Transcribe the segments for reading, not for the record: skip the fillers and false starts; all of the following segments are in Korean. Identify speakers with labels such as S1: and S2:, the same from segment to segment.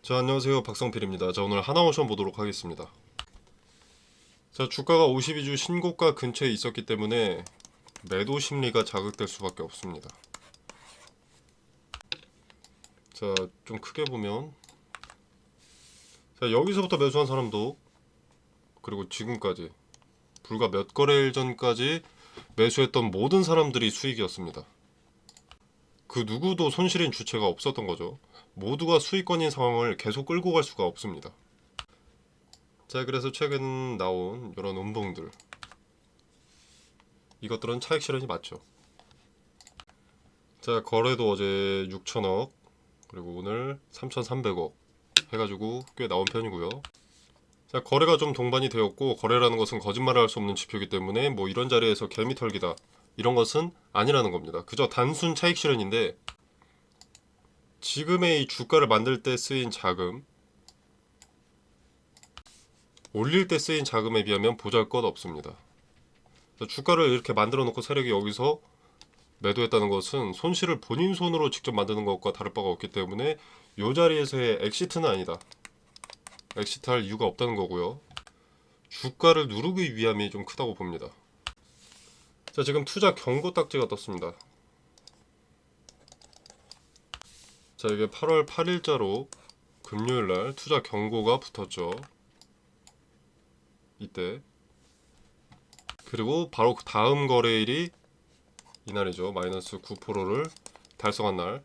S1: 자, 안녕하세요. 박성필입니다. 자, 오늘 하나오션 보도록 하겠습니다. 자, 주가가 52주 신고가 근처에 있었기 때문에 매도 심리가 자극될 수밖에 없습니다. 자, 좀 크게 보면 자, 여기서부터 매수한 사람도 그리고 지금까지 불과 몇 거래일 전까지 매수했던 모든 사람들이 수익이었습니다. 그 누구도 손실인 주체가 없었던 거죠. 모두가 수익권인 상황을 계속 끌고 갈 수가 없습니다. 자, 그래서 최근 나온 이런 음봉들, 이것들은 차익 실현이 맞죠. 자, 거래도 어제 6천억 그리고 오늘 3,300억 해가지고 꽤 나온 편이고요. 자, 거래가 좀 동반이 되었고, 거래라는 것은 거짓말을 할 수 없는 지표이기 때문에 뭐 이런 자리에서 개미털기다 이런 것은 아니라는 겁니다. 그저 단순 차익 실현인데, 지금의 이 주가를 만들 때 쓰인 자금, 올릴 때 쓰인 자금에 비하면 보잘것없습니다. 주가를 이렇게 만들어 놓고 세력이 여기서 매도했다는 것은 손실을 본인 손으로 직접 만드는 것과 다를 바가 없기 때문에 이 자리에서의 엑시트는 아니다. 엑시트할 이유가 없다는 거고요. 주가를 누르기 위함이 좀 크다고 봅니다. 자, 지금 투자 경고 딱지가 떴습니다. 자, 이게 8월 8일자로 금요일날 투자 경고가 붙었죠. 이때. 그리고 바로 그 다음 거래일이 이날이죠. 마이너스 9%를 달성한 날.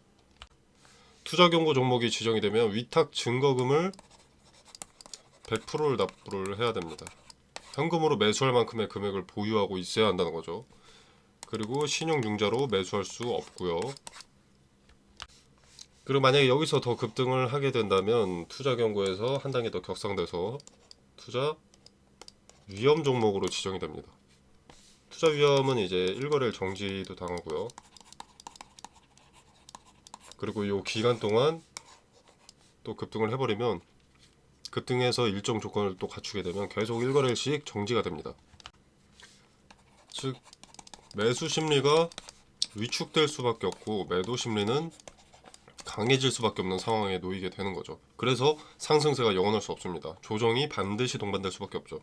S1: 투자 경고 종목이 지정이 되면 위탁 증거금을 100%를 납부를 해야 됩니다. 현금으로 매수할 만큼의 금액을 보유하고 있어야 한다는 거죠. 그리고 신용융자로 매수할 수 없고요. 그리고 만약에 여기서 더 급등을 하게 된다면 투자 경고에서 한 단계 더 격상돼서 투자 위험 종목으로 지정이 됩니다. 투자 위험은 이제 1거래일 정지도 당하고요. 그리고 이 기간 동안 또 급등을 해버리면, 급등해서 일정 조건을 또 갖추게 되면 계속 1거래일씩 정지가 됩니다. 즉 매수 심리가 위축될 수밖에 없고 매도 심리는 강해질 수밖에 없는 상황에 놓이게 되는 거죠. 그래서 상승세가 영원할 수 없습니다. 조정이 반드시 동반될 수밖에 없죠.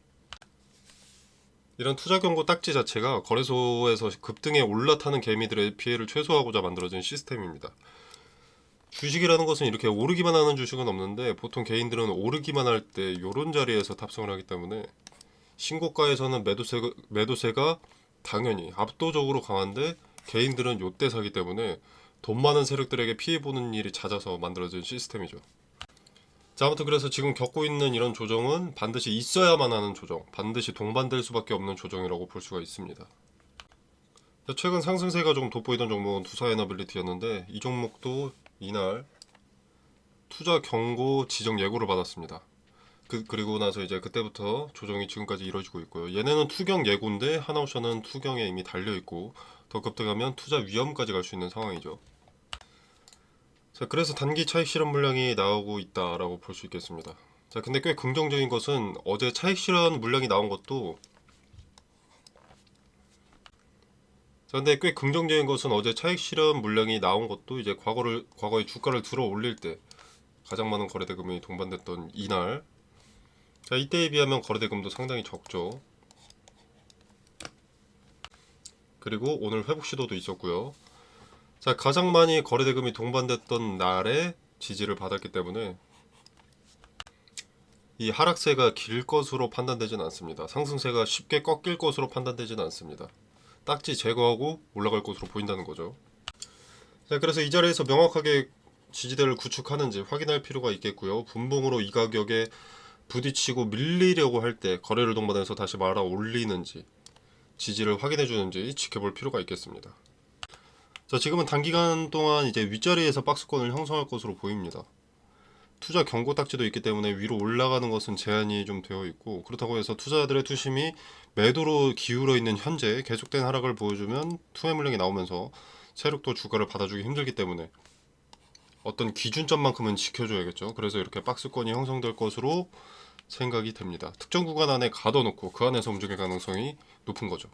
S1: 이런 투자 경고 딱지 자체가 거래소에서 급등에 올라타는 개미들의 피해를 최소화하고자 만들어진 시스템입니다. 주식이라는 것은 이렇게 오르기만 하는 주식은 없는데, 보통 개인들은 오르기만 할 때 이런 자리에서 탑승을 하기 때문에 신고가에서는 매도세가 당연히 압도적으로 강한데, 개인들은 요때 사기 때문에 돈 많은 세력들에게 피해보는 일이 잦아서 만들어진 시스템이죠. 자, 아무튼 그래서 지금 겪고 있는 이런 조정은 반드시 있어야만 하는 조정, 반드시 동반될 수밖에 없는 조정이라고 볼 수가 있습니다. 자, 최근 상승세가 좀 돋보이던 종목은 두사에너빌리티였는데, 이 종목도 이날 투자 경고 지정 예고를 받았습니다. 그리고 나서 이제 그때부터 조정이 지금까지 이루어지고 있고요. 얘네는 투경 예고인데 하나옵션은 투경에 이미 달려있고, 더 급등하면 투자 위험까지 갈 수 있는 상황이죠. 자, 그래서 단기 차익 실현 물량이 나오고 있다라고 볼 수 있겠습니다. 자, 근데 꽤 긍정적인 것은 어제 차익 실현 물량이 나온 것도 근데 꽤 긍정적인 것은 어제 차익 실현 물량이 나온 것도 이제 과거에 주가를 들어 올릴 때 가장 많은 거래대금이 동반됐던 이날, 자, 이때에 비하면 거래대금도 상당히 적죠. 그리고 오늘 회복 시도도 있었고요. 자, 가장 많이 거래대금이 동반됐던 날에 지지를 받았기 때문에 이 하락세가 길 것으로 판단되진 않습니다. 상승세가 쉽게 꺾일 것으로 판단되진 않습니다. 딱지 제거하고 올라갈 것으로 보인다는 거죠. 자, 그래서 이 자리에서 명확하게 지지대를 구축하는지 확인할 필요가 있겠고요. 분봉으로 이 가격에 부딪히고 밀리려고 할 때 거래를 동반해서 다시 말아 올리는지 지지를 확인해 주는지 지켜볼 필요가 있겠습니다. 자, 지금은 단기간 동안 이제 윗자리에서 박스권을 형성할 것으로 보입니다. 투자 경고 딱지도 있기 때문에 위로 올라가는 것은 제한이 좀 되어 있고, 그렇다고 해서 투자자들의 투심이 매도로 기울어 있는 현재 계속된 하락을 보여주면 투매 물량이 나오면서 세력도 주가를 받아주기 힘들기 때문에 어떤 기준점만큼은 지켜줘야겠죠. 그래서 이렇게 박스권이 형성될 것으로 생각이 됩니다. 특정 구간 안에 가둬놓고 그 안에서 움직일 가능성이 높은 거죠.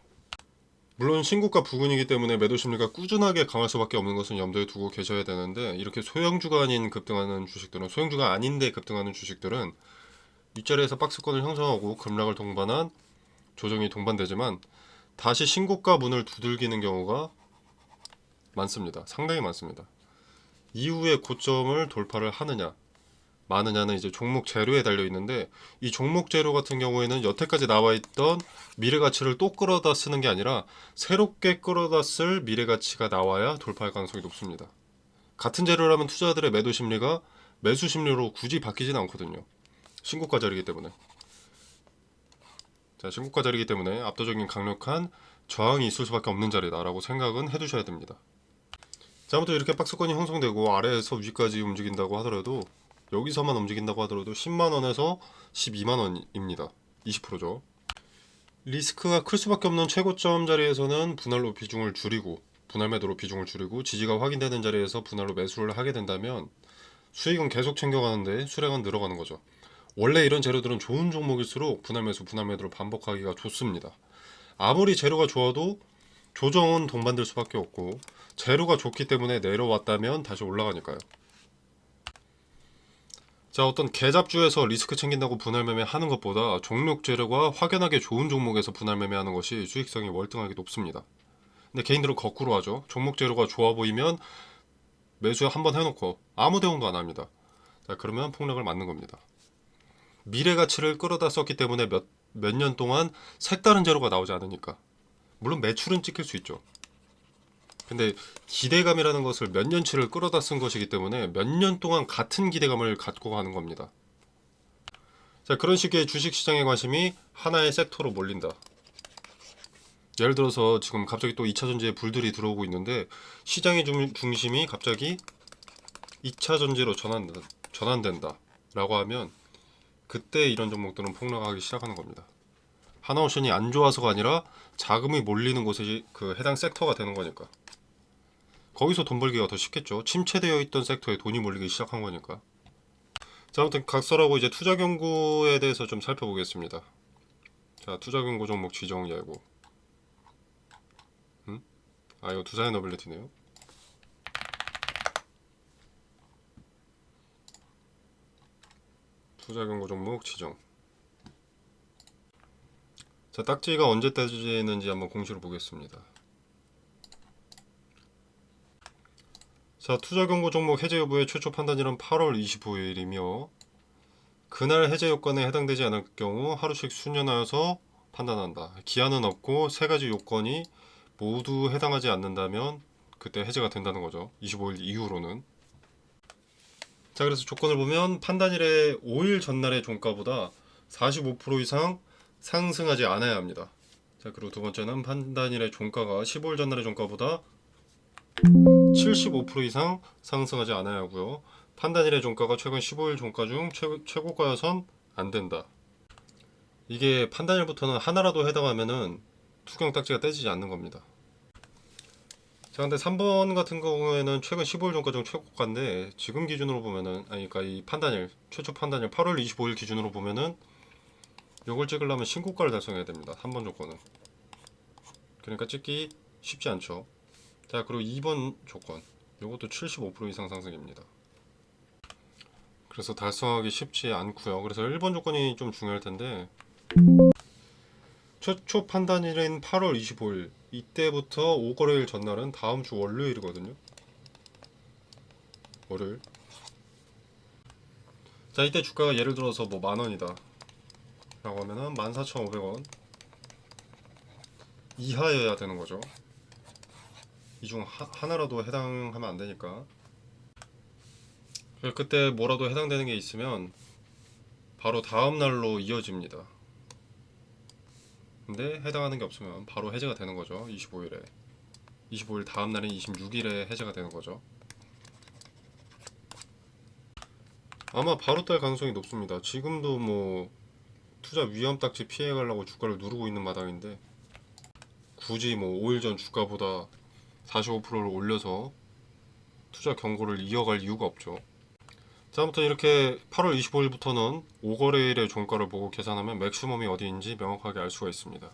S1: 물론 신고가 부근이기 때문에 매도 심리가 꾸준하게 강할 수밖에 없는 것은 염두에 두고 계셔야 되는데, 이렇게 소형주가 아닌 급등하는 주식들은, 소형주가 아닌데 급등하는 주식들은 윗자리에서 박스권을 형성하고 급락을 동반한 조정이 동반되지만 다시 신고가 문을 두들기는 경우가 많습니다. 상당히 많습니다. 이후에 고점을 돌파를 하느냐 마느냐는 이제 종목 재료에 달려 있는데, 이 종목 재료 같은 경우에는 여태까지 나와 있던 미래 가치를 또 끌어다 쓰는 게 아니라 새롭게 끌어다 쓸 미래 가치가 나와야 돌파할 가능성이 높습니다. 같은 재료라면 투자자들의 매도 심리가 매수 심리로 굳이 바뀌지는 않거든요. 신고가 자리이기 때문에. 자, 신고가 자리이기 때문에 압도적인 강력한 저항이 있을 수밖에 없는 자리다라고 생각은 해두셔야 됩니다. 자, 아무튼 이렇게 박스권이 형성되고 아래에서 위까지 움직인다고 하더라도, 여기서만 움직인다고 하더라도 10만원에서 12만원입니다. 20%죠. 리스크가 클 수밖에 없는 최고점 자리에서는 분할로 비중을 줄이고, 분할 매도로 비중을 줄이고, 지지가 확인되는 자리에서 분할로 매수를 하게 된다면 수익은 계속 챙겨가는데 수량은 늘어가는 거죠. 원래 이런 재료들은 좋은 종목일수록 분할 매수, 분할 매도를 반복하기가 좋습니다. 아무리 재료가 좋아도 조정은 동반될 수밖에 없고, 재료가 좋기 때문에 내려왔다면 다시 올라가니까요. 자, 어떤 개잡주에서 리스크 챙긴다고 분할 매매하는 것보다 종목 재료가 확연하게 좋은 종목에서 분할 매매하는 것이 수익성이 월등하게 높습니다. 근데 개인들은 거꾸로 하죠. 종목 재료가 좋아 보이면 매수 한번 해놓고 아무 대응도 안 합니다. 자, 그러면 폭락을 맞는 겁니다. 미래 가치를 끌어다 썼기 때문에 몇 년 동안 색다른 재료가 나오지 않으니까. 물론 매출은 찍힐 수 있죠. 근데 기대감이라는 것을 몇 년치를 끌어다 쓴 것이기 때문에 몇 년 동안 같은 기대감을 갖고 가는 겁니다. 자, 그런 식의 주식시장의 관심이 하나의 섹터로 몰린다. 예를 들어서 지금 갑자기 또 2차전지에 불들이 들어오고 있는데, 시장의 중심이 갑자기 2차전지로 전환된다 라고 하면 그때 이런 종목들은 폭락하기 시작하는 겁니다. 하나오션이 안 좋아서가 아니라 자금이 몰리는 곳이 그 해당 섹터가 되는 거니까. 거기서 돈 벌기가 더 쉽겠죠. 침체되어 있던 섹터에 돈이 몰리기 시작한 거니까. 자, 아무튼 각설하고 이제 투자 경고에 대해서 좀 살펴보겠습니다. 자, 투자 경고 종목 지정 예고. 이거 두산의 너빌리티네요. 투자 경고 종목 지정. 자, 딱지가 언제 떼지는지 한번 공시로 보겠습니다. 자, 투자 경고 종목 해제 여부의 최초 판단일은 8월 25일이며 그날 해제 요건에 해당되지 않을 경우 하루씩 수년하여서 판단한다. 기한은 없고 세 가지 요건이 모두 해당하지 않는다면 그때 해제가 된다는 거죠. 25일 이후로는. 자, 그래서 조건을 보면 판단일의 5일 전날의 종가보다 45% 이상 상승하지 않아야 합니다. 자, 그리고 두 번째는 판단일의 종가가 15일 전날의 종가보다 75% 이상 상승하지 않아야 하고요. 판단일의 종가가 최근 15일 종가 중 최고가여선 안 된다. 이게 판단일부터는 하나라도 해당하면은 투경 딱지가 떼지지 않는 겁니다. 자, 근데 3번 같은 경우에는 최근 15일 종가 중 최고가인데, 지금 기준으로 보면은, 그러니까 이 판단일, 최초 판단일 8월 25일 기준으로 보면은 요걸 찍으려면 신고가를 달성해야 됩니다. 3번 조건은. 그러니까 찍기 쉽지 않죠. 자, 그리고 2번 조건, 요것도 75% 이상 상승입니다. 그래서 달성하기 쉽지 않고요. 그래서 1번 조건이 좀 중요할 텐데, 최초 판단일인 8월 25일, 이때부터 5거래일 전날은 다음 주 월요일이거든요. 월요일. 자, 이때 주가가 예를 들어서 뭐 만원이다 라고 하면은 14,500원 이하여야 되는 거죠. 이 중 하나라도 해당하면 안 되니까. 그때 뭐라도 해당되는 게 있으면 바로 다음 날로 이어집니다. 근데 해당하는 게 없으면 바로 해제가 되는 거죠. 25일에. 25일 다음 날인 26일에 해제가 되는 거죠. 아마 바로 딸 가능성이 높습니다. 지금도 뭐 투자 위험 딱지 피해 가려고 주가를 누르고 있는 마당인데, 굳이 뭐 5일 전 주가보다 45%를 올려서 투자 경고를 이어갈 이유가 없죠. 자, 아무튼 이렇게 8월 25일부터는 5거래일의 종가를 보고 계산하면 맥시멈이 어디인지 명확하게 알 수가 있습니다.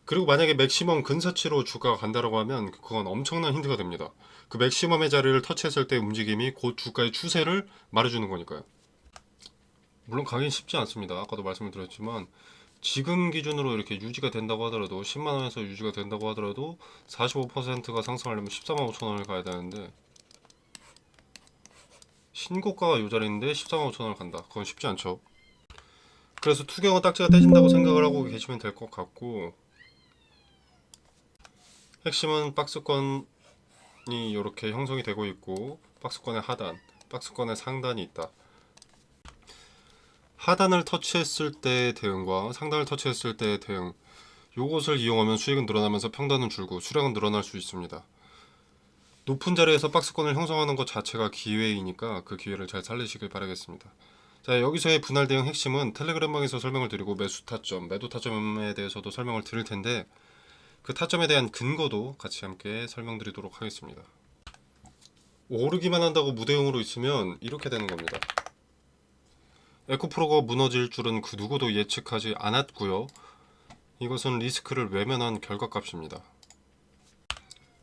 S1: 그리고 만약에 맥시멈 근사치로 주가가 간다라고 하면 그건 엄청난 힌트가 됩니다. 그 맥시멈의 자리를 터치했을 때 움직임이 곧 주가의 추세를 말해주는 거니까요. 물론 가긴 쉽지 않습니다. 아까도 말씀을 드렸지만 지금 기준으로 이렇게 유지가 된다고 하더라도 10만원에서 유지가 된다고 하더라도 45%가 상승하려면 14만 5천원을 가야 되는데 신고가가 요 자리인데 14만 5천원을 간다. 그건 쉽지 않죠. 그래서 투경은 딱지가 떼진다고 생각을 하고 계시면 될 것 같고, 핵심은 박스권이 이렇게 형성이 되고 있고 박스권의 하단, 박스권의 상단이 있다. 하단을 터치했을 때의 대응과 상단을 터치했을 때의 대응, 요것을 이용하면 수익은 늘어나면서 평단은 줄고 수량은 늘어날 수 있습니다. 높은 자리에서 박스권을 형성하는 것 자체가 기회이니까 그 기회를 잘 살리시길 바라겠습니다. 자, 여기서의 분할 대응 핵심은 텔레그램방에서 설명을 드리고 매수 타점, 매도 타점에 대해서도 설명을 드릴 텐데 그 타점에 대한 근거도 같이 함께 설명드리도록 하겠습니다. 오르기만 한다고 무대응으로 있으면 이렇게 되는 겁니다. 에코프로가 무너질 줄은 그 누구도 예측하지 않았고요. 이것은 리스크를 외면한 결과값입니다.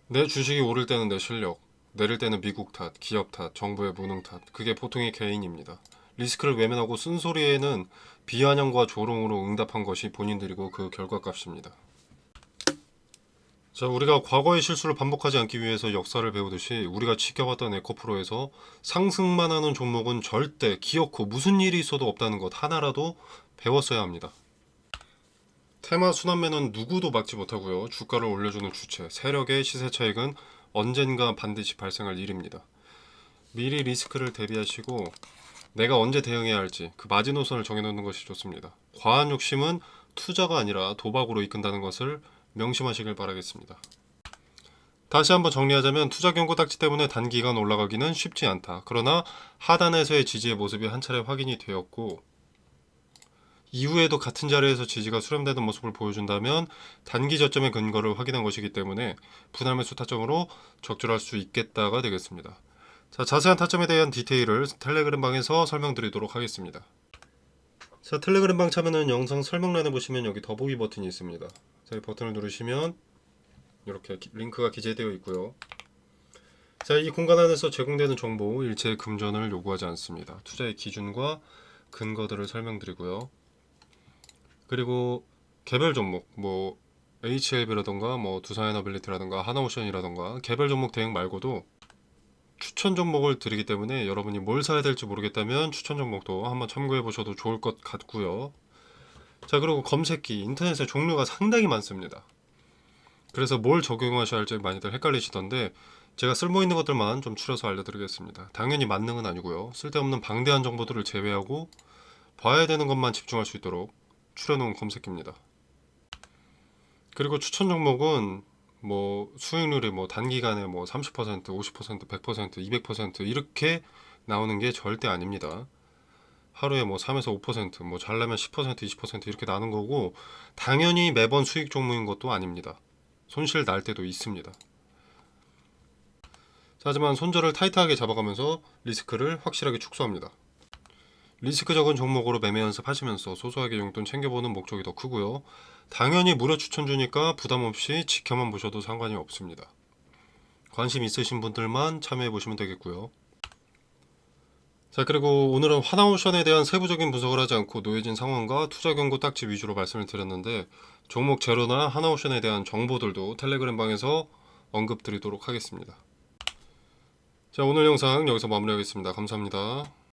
S1: 내 주식이 오를 때는 내 실력, 내릴 때는 미국 탓, 기업 탓, 정부의 무능 탓, 그게 보통의 개인입니다. 리스크를 외면하고 쓴소리에는 비아냥과 조롱으로 응답한 것이 본인들이고 그 결과값입니다. 자, 우리가 과거의 실수를 반복하지 않기 위해서 역사를 배우듯이 우리가 지켜봤던 에코프로에서 상승만 하는 종목은 절대 기어코 무슨 일이 있어도 없다는 것 하나라도 배웠어야 합니다. 테마 순환매는 누구도 막지 못하고요. 주가를 올려주는 주체, 세력의 시세 차익은 언젠가 반드시 발생할 일입니다. 미리 리스크를 대비하시고 내가 언제 대응해야 할지 그 마지노선을 정해놓는 것이 좋습니다. 과한 욕심은 투자가 아니라 도박으로 이끈다는 것을 명심하시길 바라겠습니다. 다시 한번 정리하자면 투자 경고 딱지 때문에 단기간 올라가기는 쉽지 않다. 그러나 하단에서의 지지의 모습이 한 차례 확인이 되었고 이후에도 같은 자리에서 지지가 수렴되는 모습을 보여준다면 단기 저점의 근거를 확인한 것이기 때문에 분할 매수 타점으로 적절할 수 있겠다가 되겠습니다. 자, 자세한 타점에 대한 디테일을 텔레그램 방에서 설명드리도록 하겠습니다. 자, 텔레그램 방 참여는 영상 설명란에 보시면 여기 더보기 버튼이 있습니다. 자, 이 버튼을 누르시면 이렇게 링크가 기재되어 있고요. 자, 이 공간 안에서 제공되는 정보 일체 금전을 요구하지 않습니다. 투자의 기준과 근거들을 설명드리고요. 그리고 개별 종목 뭐 HLB라던가 뭐 두산에너빌리티라던가 하나오션이라던가 개별 종목 대응 말고도 추천 종목을 드리기 때문에 여러분이 뭘 사야 될지 모르겠다면 추천 종목도 한번 참고해 보셔도 좋을 것 같고요. 자, 그리고 검색기 인터넷에 종류가 상당히 많습니다. 그래서 뭘 적용하셔야 할지 많이들 헷갈리시던데 제가 쓸모있는 것들만 좀 추려서 알려드리겠습니다. 당연히 만능은 아니고요. 쓸데없는 방대한 정보들을 제외하고 봐야 되는 것만 집중할 수 있도록 추려놓은 검색기입니다. 그리고 추천 종목은 뭐 수익률이 뭐 단기간에 뭐 30%, 50%, 100%, 200% 이렇게 나오는 게 절대 아닙니다. 하루에 뭐 3에서 5%, 뭐 잘나면 10%, 20% 이렇게 나는 거고 당연히 매번 수익 종목인 것도 아닙니다. 손실 날 때도 있습니다. 하지만 손절을 타이트하게 잡아가면서 리스크를 확실하게 축소합니다. 리스크 적은 종목으로 매매 연습하시면서 소소하게 용돈 챙겨보는 목적이 더 크고요. 당연히 무료 추천 주니까 부담 없이 지켜만 보셔도 상관이 없습니다. 관심 있으신 분들만 참여해 보시면 되겠고요. 자, 그리고 오늘은 하나오션에 대한 세부적인 분석을 하지 않고 놓여진 상황과 투자 경고 딱지 위주로 말씀을 드렸는데 종목 제로나 하나오션에 대한 정보들도 텔레그램 방에서 언급드리도록 하겠습니다. 자, 오늘 영상 여기서 마무리하겠습니다. 감사합니다.